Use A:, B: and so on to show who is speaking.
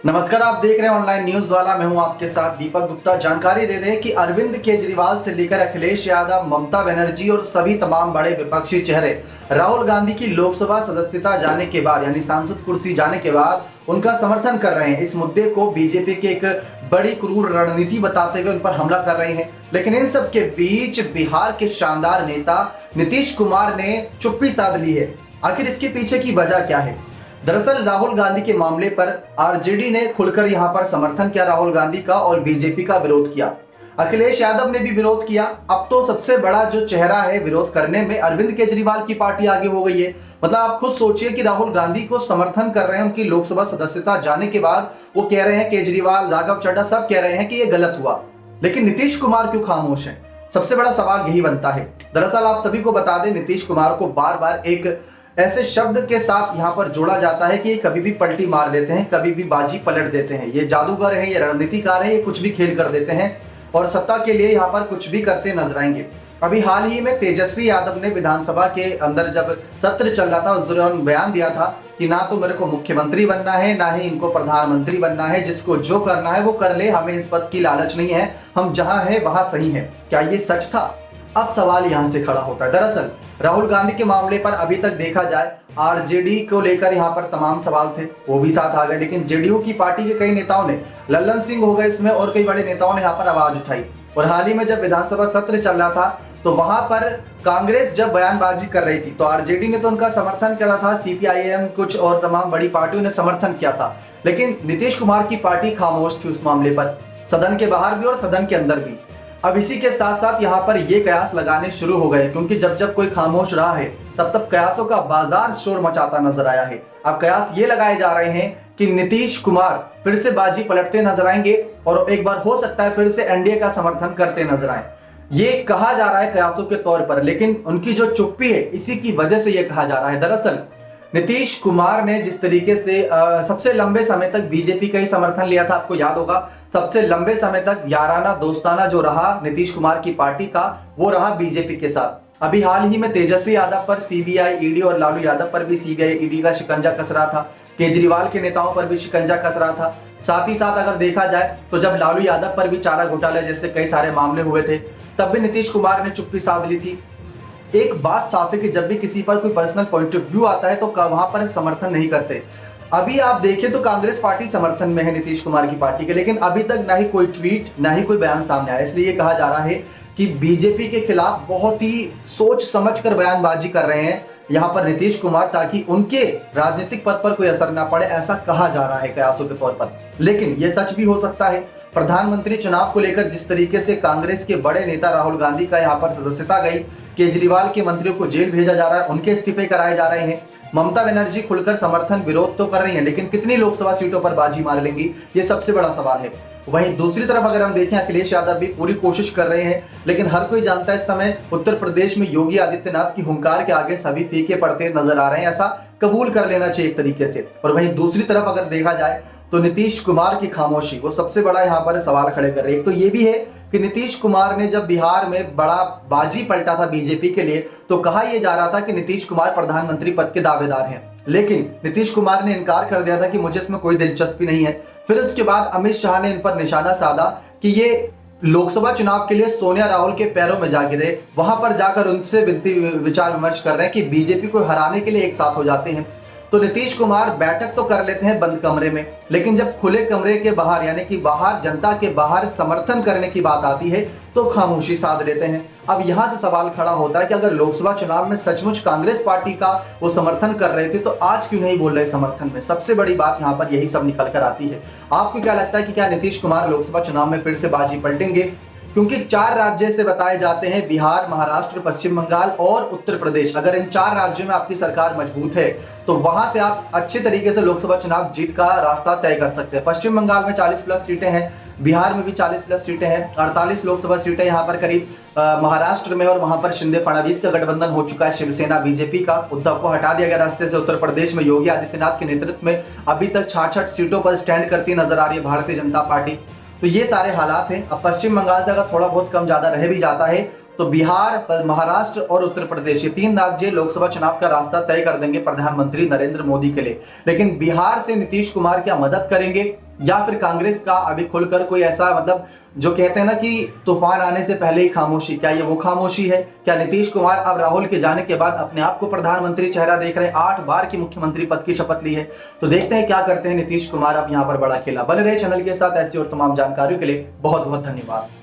A: नमस्कार, आप देख रहे हैं ऑनलाइन न्यूज वाला। मैं हूं आपके साथ दीपक गुप्ता। जानकारी दे दें कि अरविंद केजरीवाल से लेकर अखिलेश यादव, ममता बनर्जी और सभी तमाम बड़े विपक्षी चेहरे राहुल गांधी की लोकसभा सदस्यता जाने के बाद यानी सांसद कुर्सी जाने के बाद उनका समर्थन कर रहे हैं। इस मुद्दे को बीजेपी की एक बड़ी क्रूर रणनीति बताते हुए उन पर हमला कर रहे हैं। लेकिन इन सब के बीच बिहार के शानदार नेता नीतीश कुमार ने चुप्पी साध ली है। आखिर इसके पीछे की वजह क्या है? दरअसल राहुल गांधी के मामले पर आरजेडी ने खुलकर यहां पर समर्थन किया राहुल गांधी का और बीजेपी का विरोध किया। अखिलेश यादव ने भी विरोध किया। अब तो सबसे बड़ा जो चेहरा है विरोध करने में, अरविंद केजरीवाल की पार्टी आगे हो गई है। मतलब आप खुद सोचिए कि राहुल गांधी को समर्थन कर रहे हैं उनकी लोकसभा सदस्यता जाने के बाद। वो कह रहे हैं, केजरीवाल, राघव चड्ढा सब कह रहे हैं कि ये गलत हुआ। लेकिन नीतीश कुमार क्यों खामोश है? सबसे बड़ा सवाल यही बनता है। दरअसल आप सभी को बता दें, नीतीश कुमार को बार बार एक ऐसे शब्द के साथ यहां पर जोड़ा जाता है कि ये कभी भी पलटी मार लेते हैं, कभी भी बाजी पलट देते हैं। ये जादूगर हैं, ये रणनीतिकार हैं, ये कुछ भी खेल कर देते हैं और सत्ता के लिए यहां पर कुछ भी करते नजर आएंगे। अभी हाल ही में तेजस्वी यादव ने विधानसभा के अंदर जब सत्र चल रहा था उस दौरान बयान दिया था कि ना तो मेरे को मुख्यमंत्री बनना है, ना ही इनको प्रधानमंत्री बनना है। जिसको जो करना है वो कर ले, हमें इस पद की लालच नहीं है, हम जहां हैं वहां सही है। क्या ये सच था? अब सवाल यहां से खड़ा होता है। दरअसल राहुल गांधी के मामले पर अभी तक देखा जाए, आरजेडी को लेकर यहां पर तमाम सवाल थे, वो भी साथ आ गए। लेकिन जेडीयू की पार्टी के कई नेताओं ने, लल्लन सिंह हो गए इसमें और कई बड़े नेताओं ने यहां पर आवाज उठाई। और हाल ही में जब विधानसभा सत्र चल रहा था तो वहां पर कांग्रेस जब बयानबाजी कर रही थी तो आरजेडी ने तो उनका समर्थन किया था, सीपीआईएम कुछ और तमाम बड़ी पार्टियों ने समर्थन किया था। लेकिन नीतीश कुमार की पार्टी खामोश थी उस मामले पर, सदन के बाहर भी और सदन के अंदर भी। अब इसी के साथ साथ यहाँ पर ये कयास लगाने शुरू हो गए, क्योंकि जब जब कोई खामोश रहा है तब तब कयासों का बाजार शोर मचाता नजर आया है। अब कयास ये लगाए जा रहे हैं कि नीतीश कुमार फिर से बाजी पलटते नजर आएंगे और एक बार हो सकता है फिर से एनडीए का समर्थन करते नजर आए। ये कहा जा रहा है कयासों के तौर पर, लेकिन उनकी जो चुप्पी है इसी की वजह से ये कहा जा रहा है। दरअसल नीतीश कुमार ने जिस तरीके से सबसे लंबे समय तक बीजेपी का ही समर्थन लिया था, आपको याद होगा, सबसे लंबे समय तक याराना दोस्ताना जो रहा नीतीश कुमार की पार्टी का वो रहा बीजेपी के साथ। अभी हाल ही में तेजस्वी यादव पर सीबीआई, ईडी और लालू यादव पर भी सीबीआई, ईडी का शिकंजा कस रहा था, केजरीवाल के नेताओं पर भी शिकंजा कस रहा था। साथ ही साथ अगर देखा जाए तो जब लालू यादव पर भी चारा घोटाले जैसे कई सारे मामले हुए थे तब भी नीतीश कुमार ने चुप्पी साध ली थी। एक बात साफ है कि जब भी किसी पर कोई पर्सनल पॉइंट ऑफ व्यू आता है तो वहां पर समर्थन नहीं करते। अभी आप देखें तो कांग्रेस पार्टी समर्थन में है नीतीश कुमार की पार्टी के, लेकिन अभी तक ना ही कोई ट्वीट ना ही कोई बयान सामने आया। इसलिए ये कहा जा रहा है कि बीजेपी के खिलाफ बहुत ही सोच समझकर बयानबाजी कर रहे हैं यहां पर नीतीश कुमार, ताकि उनके राजनीतिक पद पर कोई असर ना पड़े, ऐसा कहा जा रहा है कयासों के तौर पर। लेकिन यह सच भी हो सकता है। प्रधानमंत्री चुनाव को लेकर जिस तरीके से कांग्रेस के बड़े नेता राहुल गांधी का यहां पर सदस्यता गई, केजरीवाल के मंत्रियों को जेल भेजा जा रहा है, उनके इस्तीफे कराए जा रहे हैं, ममता बनर्जी खुलकर समर्थन विरोध तो कर रही है, लेकिन कितनी लोकसभा सीटों पर बाजी मार लेंगी, ये सबसे बड़ा सवाल है। वहीं दूसरी तरफ अगर हम देखें, अखिलेश यादव भी पूरी कोशिश कर रहे हैं, लेकिन हर कोई जानता है इस समय उत्तर प्रदेश में योगी आदित्यनाथ की हुंकार के आगे सभी फीके पड़ते नजर आ रहे हैं। ऐसा कबूल कर लेना चाहिए एक तरीके से। और वहीं दूसरी तरफ अगर देखा जाए तो नीतीश कुमार की खामोशी वो सबसे बड़ा यहाँ पर सवाल खड़े कर रही है। एक तो ये भी है कि नीतीश कुमार ने जब बिहार में बड़ा बाजी पलटा था बीजेपी के लिए तो कहा यह जा रहा था कि नीतीश कुमार प्रधानमंत्री पद के दावेदार हैं, लेकिन नीतीश कुमार ने इनकार कर दिया था कि मुझे इसमें कोई दिलचस्पी नहीं है। फिर उसके बाद अमित शाह ने इन पर निशाना साधा कि ये लोकसभा चुनाव के लिए सोनिया राहुल के पैरों में जा गिरे, वहां पर जाकर उनसे विचार विमर्श कर रहे हैं कि बीजेपी को हराने के लिए एक साथ हो जाते हैं। तो नीतीश कुमार बैठक तो कर लेते हैं बंद कमरे में, लेकिन जब खुले कमरे के बाहर यानी कि बाहर जनता के बाहर समर्थन करने की बात आती है तो खामोशी साध लेते हैं। अब यहां से सवाल खड़ा होता है कि अगर लोकसभा चुनाव में सचमुच कांग्रेस पार्टी का वो समर्थन कर रहे थे तो आज क्यों नहीं बोल रहे समर्थन में? सबसे बड़ी बात यहां पर यही सब निकल कर आती है। आपको क्या लगता है कि क्या नीतीश कुमार लोकसभा चुनाव में फिर से बाजी पलटेंगे? क्योंकि 4 राज्य से बताए जाते हैं, बिहार, महाराष्ट्र, पश्चिम बंगाल और उत्तर प्रदेश। अगर इन 4 राज्यों में आपकी सरकार मजबूत है तो वहां से आप अच्छे तरीके से लोकसभा चुनाव जीत का रास्ता तय कर सकते हैं। पश्चिम बंगाल में 40+ सीटें हैं, बिहार में भी 40+ सीटें हैं, 48 लोकसभा सीटें यहाँ पर करीब महाराष्ट्र में, और वहां पर शिंदे फडणवीस का गठबंधन हो चुका है, शिवसेना बीजेपी का। उद्धव को हटा दिया गया रास्ते से। उत्तर प्रदेश में योगी आदित्यनाथ के नेतृत्व में अभी तक 66 सीटों पर स्टैंड करती नजर आ रही है भारतीय जनता पार्टी। तो ये सारे हालात हैं। अब पश्चिम बंगाल से अगर थोड़ा बहुत कम ज्यादा रह भी जाता है तो बिहार, महाराष्ट्र और उत्तर प्रदेश, ये 3 राज्य लोकसभा चुनाव का रास्ता तय कर देंगे प्रधानमंत्री नरेंद्र मोदी के लिए। लेकिन बिहार से नीतीश कुमार क्या मदद करेंगे या फिर कांग्रेस का अभी खुलकर कोई ऐसा, मतलब जो कहते हैं ना कि तूफान आने से पहले ही खामोशी, क्या ये वो खामोशी है? क्या नीतीश कुमार अब राहुल के जाने के बाद अपने आप को प्रधानमंत्री चेहरा देख रहे हैं? 8 बार की मुख्यमंत्री पद की शपथ ली है। तो देखते हैं क्या करते हैं नीतीश कुमार अब यहाँ पर बड़ा खेला। बने रहे चैनल के साथ, ऐसी और तमाम जानकारियों के लिए बहुत बहुत धन्यवाद।